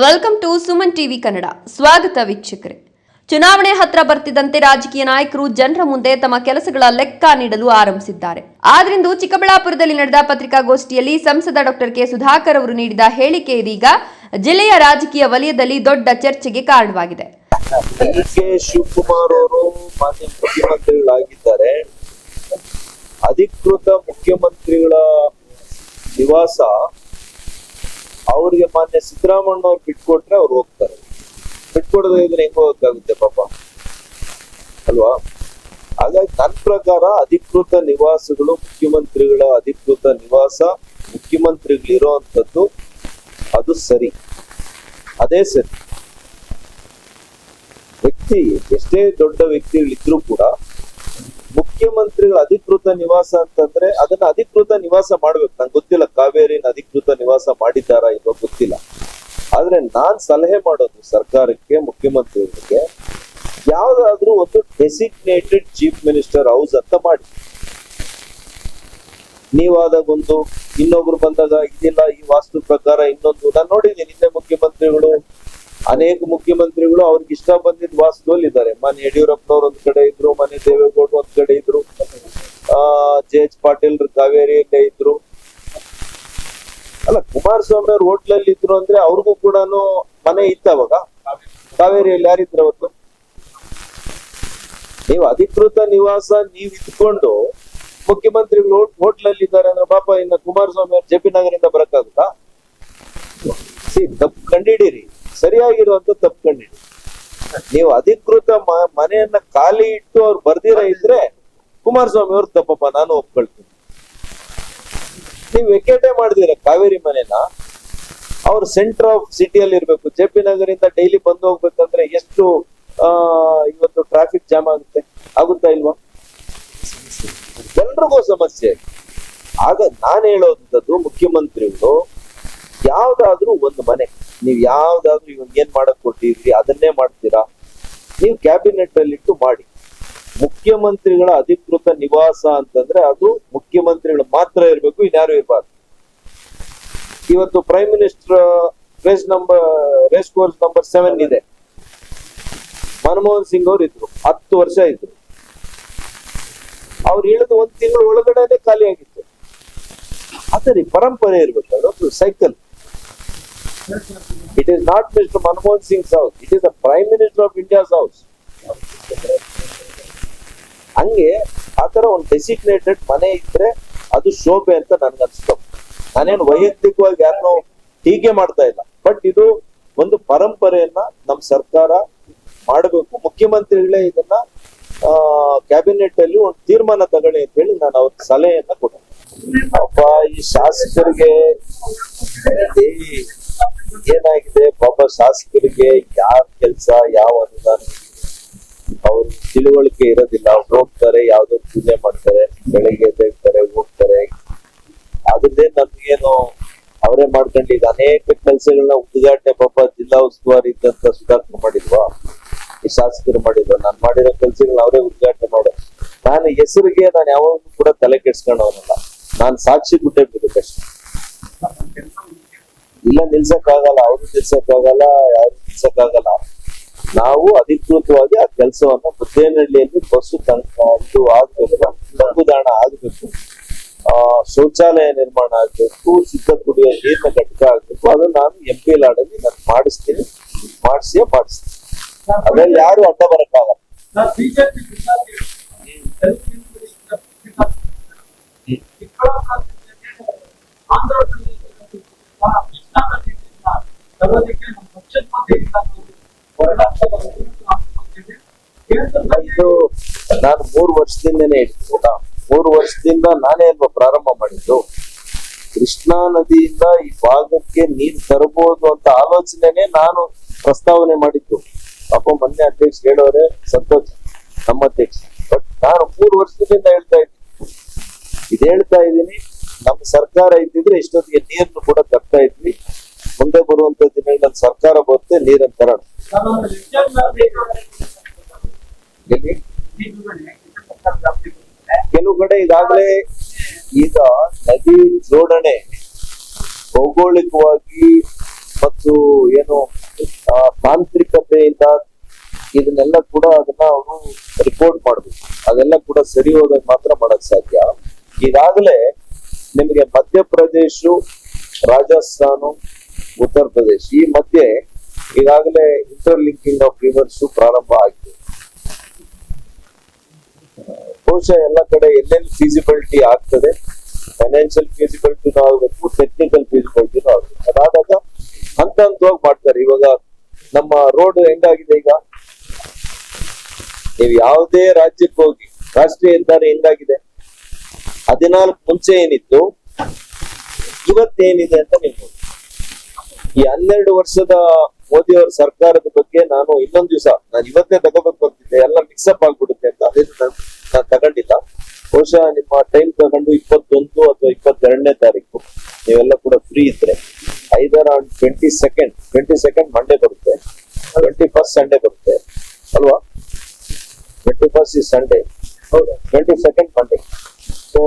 Welcome to Suman TV Kannada. ಸ್ವಾಗತ ವೀಕ್ಷಕರೇ. ಚುನಾವಣೆ ಹತ್ರ ಬರ್ತಿದ್ದಂತೆ ರಾಜಕೀಯ ನಾಯಕರು ಜನರ ಮುಂದೆ ತಮ್ಮ ಕೆಲಸಗಳ ಲೆಕ್ಕ ನೀಡಲು ಆರಂಭಿಸಿದ್ದಾರೆ. ಆದ್ರಿಂದು ಚಿಕ್ಕಬಳ್ಳಾಪುರದಲ್ಲಿ ನಡೆದ ಪತ್ರಿಕಾಗೋಷ್ಠಿಯಲ್ಲಿ ಸಂಸದ ಡಾಕ್ಟರ್ ಕೆ ಸುಧಾಕರ್ ಅವರು ನೀಡಿದ ಹೇಳಿಕೆ ಇದೀಗ ಜಿಲ್ಲೆಯ ರಾಜಕೀಯ ವಲಯದಲ್ಲಿ ದೊಡ್ಡ ಚರ್ಚೆಗೆ ಕಾರಣವಾಗಿದೆ. ಶಿವಕುಮಾರ್ ಅವರು ಮಾನ್ಯ ಮುಖ್ಯಮಂತ್ರಿಗಳಾಗಿದ್ದಾರೆ. ಅಧಿಕೃತ ಮುಖ್ಯಮಂತ್ರಿಗಳ ನಿವಾಸ ಅವ್ರಿಗೆ ಮಾನ್ಯ ಸಿದ್ದರಾಮಣ್ಣ ಅವ್ರು ಬಿಟ್ಕೊಟ್ರೆ ಅವ್ರು ಹೋಗ್ತಾರೆ. ಬಿಟ್ಕೊಡದೆ ಇದ್ರೆ ಹೆಂಗ ಹೋಗಕ್ಕಾಗುತ್ತೆ ಪಾಪ ಅಲ್ವಾ? ಹಾಗಾಗಿ ನನ್ನ ಪ್ರಕಾರ ಅಧಿಕೃತ ನಿವಾಸಗಳು, ಮುಖ್ಯಮಂತ್ರಿಗಳ ಅಧಿಕೃತ ನಿವಾಸ ಮುಖ್ಯಮಂತ್ರಿಗಳಿರೋ ಅಂತದ್ದು ಅದು ಸರಿ, ಅದೇ ಸರಿ. ವ್ಯಕ್ತಿ ಎಷ್ಟೇ ದೊಡ್ಡ ವ್ಯಕ್ತಿಗಳಿದ್ರು ಕೂಡ ಮುಖ್ಯಮಂತ್ರಿಗಳ ಅಧಿಕೃತ ನಿವಾಸ ಅಂತಂದ್ರೆ ಅದನ್ನ ಅಧಿಕೃತ ನಿವಾಸ ಮಾಡ್ಬೇಕು. ನಂಗೆ ಗೊತ್ತಿಲ್ಲ ಕಾವೇರಿನ ಅಧಿಕೃತ ನಿವಾಸ ಮಾಡಿದ್ದಾರಾ ಇಲ್ವೋ ಗೊತ್ತಿಲ್ಲ. ಆದ್ರೆ ನಾನ್ ಸಲಹೆ ಮಾಡೋದು ಸರ್ಕಾರಕ್ಕೆ, ಮುಖ್ಯಮಂತ್ರಿಗಳಿಗೆ, ಯಾವ್ದಾದ್ರೂ ಒಂದು ಡೆಸಿಗ್ನೇಟೆಡ್ ಚೀಫ್ ಮಿನಿಸ್ಟರ್ ಹೌಸ್ ಅಂತ ಮಾಡಿ. ನೀವಾದಾಗ ಒಂದು, ಇನ್ನೊಬ್ರು ಬಂದಾಗ ಇದಿಲ್ಲ, ಈ ವಾಸ್ತು ಪ್ರಕಾರ ಇನ್ನೊಂದು. ನಾನು ನೋಡಿದ್ದೀನಿ ಹಿಂದೆ ಮುಖ್ಯಮಂತ್ರಿಗಳು, ಅನೇಕ ಮುಖ್ಯಮಂತ್ರಿಗಳು ಅವ್ರಿಗೆ ಇಷ್ಟ ಬಂದಿದ್ದ ವಾಸ್ತುವಲ್ಲಿ ಇದ್ದಾರೆ. ಮನೆ ಯಡಿಯೂರಪ್ಪನವ್ರು ಒಂದ್ ಕಡೆ ಇದ್ರು, ಮನೆ ದೇವೇಗೌಡರು ಒಂದ್ ಕಡೆ ಇದ್ರು, ಜೆ.ಎಚ್. ಪಾಟೀಲ್ ಕಾವೇರಿಯಲ್ಲೇ ಇದ್ರು. ಅಲ್ಲ, ಕುಮಾರಸ್ವಾಮಿ ಅವ್ರು ಹೋಟ್ಲಲ್ಲಿ ಇದ್ರು ಅಂದ್ರೆ ಅವ್ರಿಗೂ ಕೂಡ ಮನೆ ಇತ್ತ ಅವಾಗ? ಕಾವೇರಿಯಲ್ಲಿ ಯಾರಿದ್ರು ಅವತ್ತು? ನೀವು ಅಧಿಕೃತ ನಿವಾಸ ನೀವ್ ಇದ್ಕೊಂಡು ಮುಖ್ಯಮಂತ್ರಿಗಳು ಹೋಟ್ಲಲ್ಲಿ ಇದ್ದಾರೆ ಅಂದ್ರೆ ಪಾಪ ಇನ್ನ ಕುಮಾರಸ್ವಾಮಿ ಅವ್ರು ಜೆ.ಪಿ. ನಗರಿಂದ ಬರಕ್ಕಾಗುತ್ತಾ? ತಪ್ಪು ಕಂಡಿಡೀರಿ, ಸರಿಯಾಗಿರುವಂತ ತಪ್ಪು ಕಂಡಿಡಿ. ನೀವು ಅಧಿಕೃತ ಮನೆಯನ್ನ ಖಾಲಿ ಇಟ್ಟು ಅವ್ರು ಬರ್ದಿರ ಇದ್ರೆ ಕುಮಾರಸ್ವಾಮಿ ಅವ್ರು ತಪ್ಪಪ್ಪ, ನಾನು ಒಪ್ಕೊಳ್ತೀನಿ. ನೀವು ವೆಕೇಟೇ ಮಾಡಿದಿರ ಕಾವೇರಿ ಮನೆನ, ಅವ್ರು ಸೆಂಟರ್ ಆಫ್ ಸಿಟಿಯಲ್ಲಿ ಇರ್ಬೇಕು. ಜೆ.ಪಿ. ನಗರಿಂದ ಡೈಲಿ ಬಂದು ಹೋಗ್ಬೇಕಂದ್ರೆ ಎಷ್ಟು ಇವತ್ತು ಟ್ರಾಫಿಕ್ ಜಾಮ್ ಆಗುತ್ತಾ ಇಲ್ವಾ? ಎಲ್ರಿಗೂ ಸಮಸ್ಯೆ. ಆಗ ನಾನು ಹೇಳೋದಂಥದ್ದು, ಮುಖ್ಯಮಂತ್ರಿಗಳು ಯಾವ್ದಾದ್ರೂ ಒಂದು ಮನೆ, ನೀವ್ ಯಾವ್ದಾದ್ರು ಇವಾಗ ಏನ್ ಮಾಡಕ್ ಕೊಟ್ಟಿದ್ರಿ ಅದನ್ನೇ ಮಾಡ್ತೀರಾ, ನೀವು ಕ್ಯಾಬಿನೆಟ್ ಅಲ್ಲಿ ಇಟ್ಟು ಮಾಡಿ. ಮುಖ್ಯಮಂತ್ರಿಗಳ ಅಧಿಕೃತ ನಿವಾಸ ಅಂತಂದ್ರೆ ಅದು ಮುಖ್ಯಮಂತ್ರಿಗಳು ಮಾತ್ರ ಇರ್ಬೇಕು, ಇನ್ಯಾರು ಇರ್ಬಾರ್ದು. ಇವತ್ತು prime minister race course number 7 ಇದೆ. ಮನಮೋಹನ್ ಸಿಂಗ್ ಅವ್ರು ಇದ್ರು, 10 ವರ್ಷ ಇದ್ರು. ಅವ್ರು ಹೇಳಿದ 1 ತಿಂಗಳ ಒಳಗಡೆ ಖಾಲಿ ಆಗಿತ್ತು. ಅದೇ ಪರಂಪರೆ ಇರ್ಬೇಕು, ಅದೊಂದು cycle. It is not Mr. Manmohan Singh's house. It is the Prime Minister of India's house. ಹಂಗೆ ಆತರ ಒಂದು ಡೆಸಿಗ್ನೇಟೆಡ್ ಮನೆ ಇದ್ರೆ ಅದು ಶೋಭೆ ಅಂತ ನನ್ಗನ್ಸ್ತು. ನಾನೇನು ವೈಯಕ್ತಿಕವಾಗಿ ಯಾರನ್ನೋ ಟೀಕೆ ಮಾಡ್ತಾ ಇಲ್ಲ, ಬಟ್ ಇದು ಒಂದು ಪರಂಪರೆಯನ್ನ ನಮ್ ಸರ್ಕಾರ ಮಾಡಬೇಕು. ಮುಖ್ಯಮಂತ್ರಿಗಳೇ ಇದನ್ನ ಕ್ಯಾಬಿನೆಟ್ ಅಲ್ಲಿ ಒಂದು ತೀರ್ಮಾನ ತಗೊಳ್ಳಿ ಅಂತ ಹೇಳಿ ನಾನು ಅವ್ರ ಸಲಹೆಯನ್ನ ಕೊಟ್ಟೆ. ಪಾಪ ಈ ಶಾಸಕರಿಗೆ ಏನಾಗಿದೆ, ಪಾಪ ಶಾಸಕರಿಗೆ ಯಾವ ಕೆಲಸ, ಯಾವ ಅನುದಾನ ಅವ್ರ ತಿಳುವಳಿಕೆ ಇರೋದಿಲ್ಲ. ಅವ್ರು ಹೋಗ್ತಾರೆ, ಯಾವ್ದೋ ಪೂಜೆ ಮಾಡ್ತಾರೆ, ಬೆಳಿಗ್ಗೆ ಎದ್ದೇಳ್ತಾರೆ, ಹೋಗ್ತಾರೆ. ಅದ್ರದ್ದೇ ನಮ್ಗೇನು ಅವರೇ ಮಾಡ್ಕೊಂಡು ಈಗ ಅನೇಕ ಕೆಲಸಗಳನ್ನ ಉದ್ಘಾಟನೆ ಪಾಪ ಜಿಲ್ಲಾ ಉಸ್ತುವಾರಿ ಇದ್ದಂತ ಸುಧಾಕರ್ ಮಾಡಿಲ್ವಾ, ಈ ಶಾಸಕರು ಮಾಡಿಲ್ವಾ? ನಾನ್ ಮಾಡಿರೋ ಕೆಲ್ಸಗಳನ್ನ ಅವರೇ ಉದ್ಘಾಟನೆ ಮಾಡೋ. ನಾನು ಹೆಸರಿಗೆ ನಾನು ಯಾವಾಗ್ಲೂ ಕೂಡ ತಲೆ ಕೆಡ್ಸ್ಕೊಂಡವನಲ್ಲ. ನಾನ್ ಸಾಕ್ಷಿ ಗುಡ್ಡೆ ಬಿಡಬೇಕಷ್ಟೆ. ಇಲ್ಲ ನಿಲ್ಸಕ್ಕಾಗಲ್ಲ, ಅವ್ರು ನಿಲ್ಸಕ್ಕಾಗಲ್ಲ, ಯಾರು ನಿಲ್ಸಕ್ಕಾಗಲ್ಲ. ನಾವು ಅಧಿಕೃತವಾಗಿ ಆ ಕೆಲಸವನ್ನ ಮುದ್ದೇನಹಳ್ಳಿಯಲ್ಲಿ ಬಸ್ಸು ಇದು ಆಗ್ಬೇಕು, ತಂಗುದಾಣ ಆಗ್ಬೇಕು, ಶೌಚಾಲಯ ನಿರ್ಮಾಣ ಆಗ್ಬೇಕು, ಶುದ್ಧ ಕುಡಿಯುವ ನೀರಿನ ಘಟಕ ಆಗ್ಬೇಕು. ಅದನ್ನ ನಾನು MP ಲಾಡಲ್ಲಿ ನಾನು ಮಾಡಿಸ್ತೀನಿ, ಮಾಡಿಸ್ತೀನಿ. ಅದ್ರಲ್ಲಿ ಯಾರು ಅಡ್ಡ ಬರಕ್ಕಾಗಲ್ಲ. ಇದು ನಾನು 3 ವರ್ಷದಿಂದನೇ ಹೇಳ್ತೀನಿ. 3 ವರ್ಷದಿಂದ ನಾನೇ ಅಲ್ವಾ ಪ್ರಾರಂಭ ಮಾಡಿದ್ದು. ಕೃಷ್ಣಾ ನದಿಯಿಂದ ಈ ಭಾಗಕ್ಕೆ ನೀರು ತರಬಹುದು ಅಂತ ಆಲೋಚನೆನೆ ನಾನು ಪ್ರಸ್ತಾವನೆ ಮಾಡಿದ್ದು. ಪಾಪ ಮೊನ್ನೆ ಅಧ್ಯಕ್ಷ ಹೇಳೋರೆ, ಸಂತೋಷ ನಮ್ಮ ಅಧ್ಯಕ್ಷ. ಬಟ್ ನಾನು 3 ವರ್ಷದಿಂದ ಹೇಳ್ತಾ ಇದ್ದೀನಿ. ನಮ್ಮ ಸರ್ಕಾರ ಇದ್ದಿದ್ರೆ ಇಷ್ಟೊತ್ತಿಗೆ ನೀರನ್ನು ಕೂಡ ತರ್ತಾ ಇದ್ವಿ. ಮುಂದೆ ಬರುವಂತ ದಿನಗಳಲ್ಲಿ ಸರ್ಕಾರ ಬರುತ್ತೆ, ನೀರನ್ನು ತರೋಣ. ಕೆಲವು ಕಡೆ ಈಗಾಗಲೇ ಈಗ ನದಿ ಜೋಡಣೆ ಭೌಗೋಳಿಕವಾಗಿ ಮತ್ತು ಏನು ತಾಂತ್ರಿಕತೆಯಿಂದ ಇದನ್ನೆಲ್ಲ ಕೂಡ ಅದನ್ನ ಅವರು ರಿಪೋರ್ಟ್ ಮಾಡ್ಬೇಕು. ಅದೆಲ್ಲ ಕೂಡ ಸರಿ ಹೋದಾಗ ಮಾತ್ರ ಮಾಡಕ್ ಸಾಧ್ಯ. ಈಗಾಗಲೇ ನಿಮಗೆ ಮಧ್ಯಪ್ರದೇಶ, ರಾಜಸ್ಥಾನ, ಉತ್ತರ ಪ್ರದೇಶ ಈ ಮಧ್ಯೆ ಈಗಾಗಲೇ ಇಂಟರ್ಲಿಂಕಿಂಗ್ ಆಫ್ ರಿವರ್ಸ್ ಪ್ರಾರಂಭ ಆಗಿದೆ. ಬಹುಶಃ ಎಲ್ಲ ಕಡೆ ಎಲ್ಲೆಲ್ಲಿ ಫೀಸಿಬಿಲಿಟಿ ಆಗ್ತದೆ, ಫೈನಾನ್ಷಿಯಲ್ ಫೀಸಿಬಿಲಿಟಿನೂ ಆಗಬೇಕು, ಟೆಕ್ನಿಕಲ್ ಫೀಸಿಬಿಲಿಟಿನೂ ಆಗಬೇಕು. ಅದಾದಾಗ ಹಂತ ಹಂತವಾಗಿ ಮಾಡ್ತಾರೆ. ಇವಾಗ ನಮ್ಮ ರೋಡ್ ಹೆಂಗಾಗಿದೆ, ಈಗ ನೀವು ಯಾವುದೇ ರಾಜ್ಯಕ್ಕೆ ಹೋಗಿ ರಾಷ್ಟ್ರೀಯ ಹೆದ್ದಾರಿ ಹೆಂಗಾಗಿದೆ, 14 ಮುಂಚೆ ಏನಿತ್ತು ಇವತ್ತೇನಿದೆ ಅಂತ ನೀವು ನೋಡಿ. ಈ 12 ವರ್ಷದ ಮೋದಿ ಅವರ ಸರ್ಕಾರದ ಬಗ್ಗೆ ನಾನು ಇನ್ನೊಂದು ದಿವಸ ನಾನು ಇವತ್ತೇ ತಗೋಬೇಕು ಅಂತಿದ್ದೆ, ಎಲ್ಲ ಮಿಕ್ಸಪ್ ಆಗ್ಬಿಡುತ್ತೆ ಅಂತ ಅದೇ ನಾನು ತಗೊಂಡಿಲ್ಲ. ಬಹುಶಃ ನಿಮ್ಮ ಟೈಮ್ ತಗೊಂಡು 21 ಅಥವಾ 22ನೇ ತಾರೀಕು ನೀವೆಲ್ಲ ಕೂಡ ಫ್ರೀ ಇದ್ರೆ ಐದರ್ ಆನ್ 22nd ಮಂಡೇ ಬರುತ್ತೆ, 21st ಸಂಡೇ ಬರುತ್ತೆ ಅಲ್ವಾ? 21st is ಸಂಡೇ, ಹೌದಾ? 22nd Monday. ಸೊ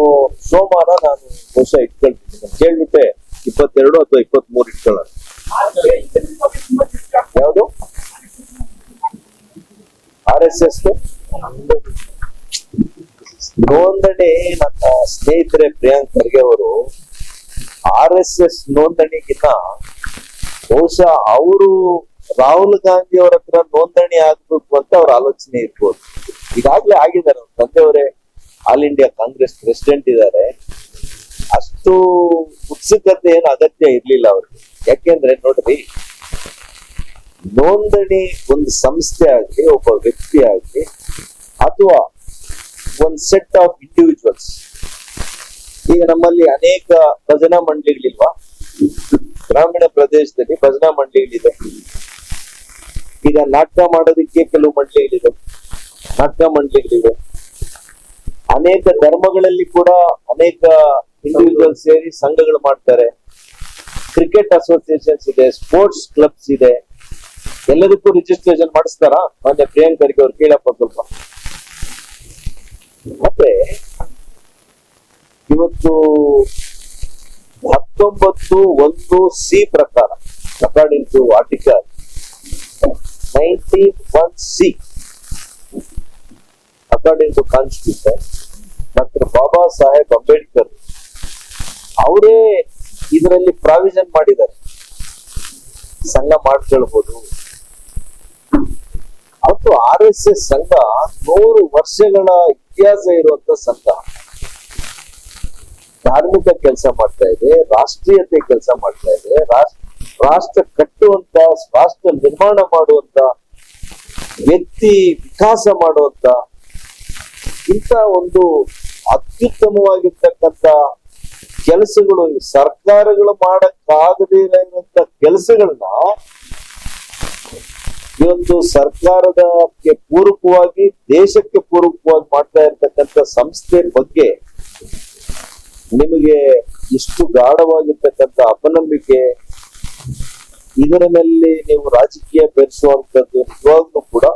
ಸೋಮವಾರ ನಾನು ಬಹುಶಃ ಇಟ್ಕೊಳ್ತೀನಿ, ಕೇಳ್ಬಿಟ್ಟೆ 22 ಅಥವಾ 23 ಇಟ್ಕೊಳ್ಳೋಣ. ಯಾವುದು RSS ನೋಂದಣಿ? ನನ್ನ ಸ್ನೇಹಿತರೆ ಪ್ರಿಯಾಂಕ್ ಖರ್ಗೆ ಅವರು RSS ನೋಂದಣಿಗಿನ್ನ ಬಹುಶಃ ಅವರು ರಾಹುಲ್ ಗಾಂಧಿ ಅವರ ಹತ್ರ ನೋಂದಣಿ ಆಗ್ಬೇಕು ಅಂತ ಅವ್ರ ಆಲೋಚನೆ ಇರ್ಬೋದು. ಈಗಾಗ್ಲೇ ಆಗಿದ್ದಾರೆ, ಅವ್ರ ತಂದೆಯವರೇ ಆಲ್ ಇಂಡಿಯಾ ಕಾಂಗ್ರೆಸ್ ಪ್ರೆಸಿಡೆಂಟ್ ಇದ್ದಾರೆ. ಅಷ್ಟು ಉತ್ಸುಕತೆ ಏನು ಅಗತ್ಯ ಇರ್ಲಿಲ್ಲ ಅವ್ರಿಗೆ. ಯಾಕೆಂದ್ರೆ ನೋಡ್ರಿ, ನೋಂದಣಿ ಒಂದು ಸಂಸ್ಥೆ ಆಗ್ಲಿ, ಒಬ್ಬ ವ್ಯಕ್ತಿ ಆಗ್ಲಿ, ಅಥವಾ ಒಂದು ಸೆಟ್ ಆಫ್ ಇಂಡಿವಿಜುವಲ್ಸ್. ಈಗ ನಮ್ಮಲ್ಲಿ ಅನೇಕ ಭಜನಾ ಮಂಡಳಿಗಳಿಲ್ವಾ? ಗ್ರಾಮೀಣ ಪ್ರದೇಶದಲ್ಲಿ ಭಜನಾ ಮಂಡಳಿಗಳಿದೆ. ಈಗ ನಾಟಕ ಮಾಡೋದಕ್ಕೆ ಕೆಲವು ಮಂಡಳಿಗಳಿದೆ, ನಾಟಕ ಮಂಡಳಿಗಳಿವೆ. ಅನೇಕ ಧರ್ಮಗಳಲ್ಲಿ ಕೂಡ ಅನೇಕ ಇಂಡಿವಿಜುವಲ್ ಸೇರಿ ಸಂಘಗಳು ಮಾಡ್ತಾರೆ. ಕ್ರಿಕೆಟ್ ಅಸೋಸಿಯೇಷನ್ಸ್ ಇದೆ, ಸ್ಪೋರ್ಟ್ಸ್ ಕ್ಲಬ್ಸ್ ಇದೆ. ಎಲ್ಲದಕ್ಕೂ ರಿಜಿಸ್ಟ್ರೇಷನ್ ಮಾಡಿಸ್ತಾರಾ? ಮೊನ್ನೆ ಪ್ರಿಯಾಂಕ್ ಖರ್ಗೆ ಅವ್ರು ಕೇಳಪ್ಪ ಸ್ವಲ್ಪ. ಮತ್ತೆ ಇವತ್ತು 19(1)(c) ಪ್ರಕಾರ, according to article 91(c), according to constitution, doctor Baba Saheb Ambedkar ಅವರೇ ಇದರಲ್ಲಿ ಪ್ರಾವಿಷನ್ ಮಾಡಿದ್ದಾರೆ, ಸಂಘ ಮಾಡ್ಕೊಳ್ಬಹುದು. ಮತ್ತು RSS ಸಂಘ 100 ವರ್ಷಗಳ ಇತಿಹಾಸ ಇರುವಂತ ಸಂಘ. ಧಾರ್ಮಿಕ ಕೆಲಸ ಮಾಡ್ತಾ ಇದೆ, ರಾಷ್ಟ್ರೀಯತೆ ಕೆಲಸ ಮಾಡ್ತಾ ಇದೆ, ರಾಷ್ಟ್ರ ಕಟ್ಟುವಂತ, ರಾಷ್ಟ್ರ ನಿರ್ಮಾಣ ಮಾಡುವಂತ, ವ್ಯಕ್ತಿ ವಿಕಾಸ ಮಾಡುವಂತ ಇಂಥ ಒಂದು ಅತ್ಯುತ್ತಮವಾಗಿರ್ತಕ್ಕಂಥ ಕೆಲಸಗಳು, ಸರ್ಕಾರಗಳು ಮಾಡಕ್ಕಾಗದೇ ಇರುವಂತ ಕೆಲಸಗಳನ್ನ ಇವತ್ತು ಸರ್ಕಾರದಕ್ಕೆ ಪೂರಕವಾಗಿ, ದೇಶಕ್ಕೆ ಪೂರಕವಾಗಿ ಮಾಡ್ತಾ ಇರ್ತಕ್ಕಂಥ ಸಂಸ್ಥೆ ಬಗ್ಗೆ ನಿಮಗೆ ಇಷ್ಟು ಗಾಢವಾಗಿರ್ತಕ್ಕಂಥ ಅಪನಂಬಿಕೆ, ಇದರ ಮೇಲೆ ನೀವು ರಾಜಕೀಯ ಬೆರೆಸುವಂತದ್ದು ನಿಜವಾಗ್ಲೂ ಕೂಡ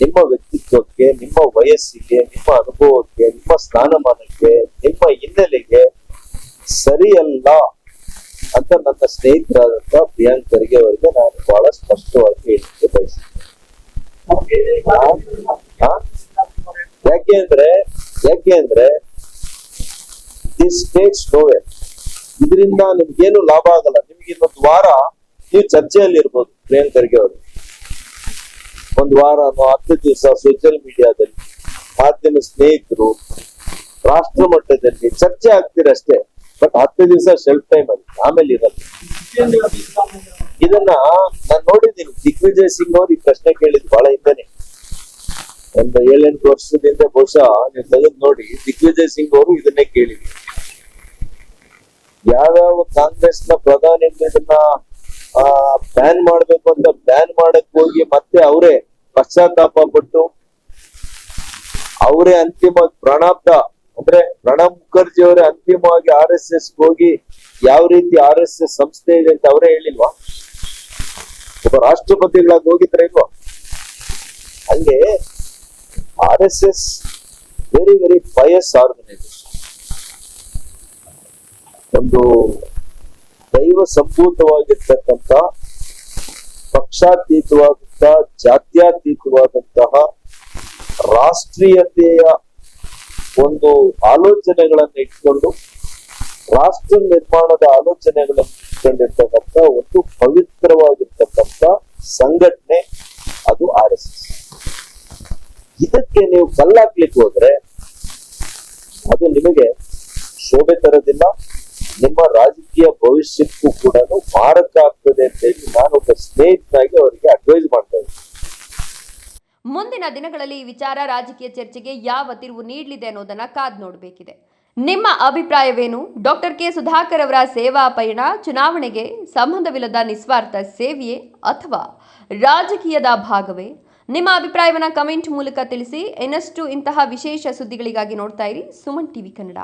ನಿಮ್ಮ ವ್ಯಕ್ತಿತ್ವಕ್ಕೆ, ನಿಮ್ಮ ವಯಸ್ಸಿಗೆ, ನಿಮ್ಮ ಅನುಭವಕ್ಕೆ, ನಿಮ್ಮ ಸ್ಥಾನಮಾನಕ್ಕೆ, ನಿಮ್ಮ ಹಿನ್ನೆಲೆಗೆ ಸರಿಯಲ್ಲ ಅಂತ ನನ್ನ ಸ್ನೇಹಿತರಾದಂತ ಪ್ರಿಯಾಂಕ್ ಖರ್ಗೆ ಅವರಿಗೆ ನಾನು ಬಹಳ ಸ್ಪಷ್ಟವಾಗಿ ಹೇಳಲಿಕ್ಕೆ ಬಯಸ್ತೇನೆ. ಯಾಕೆ ಅಂದ್ರೆ ದಿಸ್ ಟೇಕ್ಸ್ ನೋವೇರ್. ಇದರಿಂದ ನಿಮ್ಗೇನು ಲಾಭ ಆಗಲ್ಲ. ನಿಮ್ಗೆ ಇನ್ನೊಂದು ವಾರ ನೀವು ಚರ್ಚೆಯಲ್ಲಿ ಇರ್ಬೋದು. ಪ್ರಿಯಾಂಕ್ ಖರ್ಗೆ ಅವರು ಒಂದು ವಾರ 10 ದಿವಸ ಸೋಷಿಯಲ್ ಮೀಡಿಯಾದಲ್ಲಿ, ಮಾಧ್ಯಮ ಸ್ನೇಹಿತರು, ರಾಷ್ಟ್ರ ಮಟ್ಟದಲ್ಲಿ ಚರ್ಚೆ ಆಗ್ತೀರಷ್ಟೇ. ಬಟ್ 10 ದಿವಸ ಶೆಲ್ಫ್ ಟೈಮ್ ಅಲ್ಲಿ, ಆಮೇಲೆ ಇರಲ್ಲ. ಇದನ್ನ ನಾನು ನೋಡಿದ್ದೀನಿ. ದಿಗ್ವಿಜಯ್ ಸಿಂಗ್ ಅವ್ರು ಈ ಪ್ರಶ್ನೆ ಕೇಳಿದ್ ಬಹಳ ಹಿಂದೆನೆ, ಒಂದು 7-8 ವರ್ಷದಿಂದ ಬಹುಶಃ ನೀವು ತೆಗೆದು ನೋಡಿ. ದಿಗ್ವಿಜಯ್ ಸಿಂಗ್ ಅವರು ಇದನ್ನೇ ಕೇಳಿದ್ರು. ಯಾವ್ಯಾವ ಕಾಂಗ್ರೆಸ್ನ ಪ್ರಧಾನಿಗಳು ಇದನ್ನ ಬ್ಯಾನ್ ಮಾಡ್ಬೇಕು ಅಂತ ಬ್ಯಾನ್ ಮಾಡಕ್ ಹೋಗಿ ಮತ್ತೆ ಅವರೇ ಪಶ್ಚಾತ್ತಾಪ ಪಟ್ಟು ಅವರೇ ಅಂತಿಮವಾಗಿ ಪ್ರಣಬ್ ಮುಖರ್ಜಿ ಅವರೇ ಅಂತಿಮವಾಗಿ RSS ಹೋಗಿ ಯಾವ ರೀತಿ RSS ಸಂಸ್ಥೆ ಇದೆ ಅಂತ ಅವರೇ ಹೇಳಿಲ್ವಾ? ಒಬ್ಬ ರಾಷ್ಟ್ರಪತಿಗಳಾಗಿ ಹೋಗಿದ್ರೆ ಇಲ್ವಾ? ಹಂಗೆ RSS very very Pius organisation. ಒಂದು ದೈವ ಸಂಭೂತವಾಗಿರ್ತಕ್ಕಂಥ ಪಕ್ಷಾತೀತವಾದಂತಹ ಜಾತ್ಯತೀತವಾದಂತಹ ರಾಷ್ಟ್ರೀಯತೆಯ ಒಂದು ಆಲೋಚನೆಗಳನ್ನು ಇಟ್ಕೊಂಡು ರಾಷ್ಟ್ರ ನಿರ್ಮಾಣದ ಆಲೋಚನೆಗಳನ್ನು ಇಟ್ಕೊಂಡಿರ್ತಕ್ಕಂಥ ಒಂದು ಪವಿತ್ರವಾಗಿರ್ತಕ್ಕಂಥ ಸಂಘಟನೆ ಅದು RSS. ಇದಕ್ಕೆ ನೀವು ಕಲ್ಲಾಕ್ಲಿಕ್ಕೆ ಹೋದ್ರೆ ಅದು ನಿಮಗೆ ಶೋಭೆ ತರೋದಿಲ್ಲ, ನಿಮ್ಮ ರಾಜಕೀಯ ಭವಿಷ್ಯಕ್ಕೂ ಕೂಡ ಮಾರಕ ಆಗ್ತದೆ ಅಂತ ಹೇಳಿ ನಾನೊಬ್ಬ ಸ್ನೇಹಿತನಾಗಿ ಅವರಿಗೆ ಅಡ್ವೈಸ್ ಮಾಡ್ತಾ ಇದ್ದೀನಿ. ಮುಂದಿನ ದಿನಗಳಲ್ಲಿ ಈ ವಿಚಾರ ರಾಜಕೀಯ ಚರ್ಚೆಗೆ ಯಾವ ತಿರುವು ನೀಡಲಿದೆ ಅನ್ನೋದನ್ನ ಕಾದ್ ನೋಡಬೇಕಿದೆ. ನಿಮ್ಮ ಅಭಿಪ್ರಾಯವೇನು? ಡಾಕ್ಟರ್ ಕೆ ಸುಧಾಕರ್ ಅವರ ಸೇವಾ ಪಯಣ ಚುನಾವಣೆಗೆ ಸಂಬಂಧವಿಲ್ಲದ ನಿಸ್ವಾರ್ಥ ಸೇವೆಯೇ ಅಥವಾ ರಾಜಕೀಯದ ಭಾಗವೇ? ನಿಮ್ಮ ಅಭಿಪ್ರಾಯವನ್ನು ಕಮೆಂಟ್ ಮೂಲಕ ತಿಳಿಸಿ. ಇನ್ನಷ್ಟು ಇಂತಹ ವಿಶೇಷ ಸುದ್ದಿಗಳಿಗಾಗಿ ನೋಡ್ತಾ ಇರಿ ಸುಮನ್ ಟಿವಿ ಕನ್ನಡ.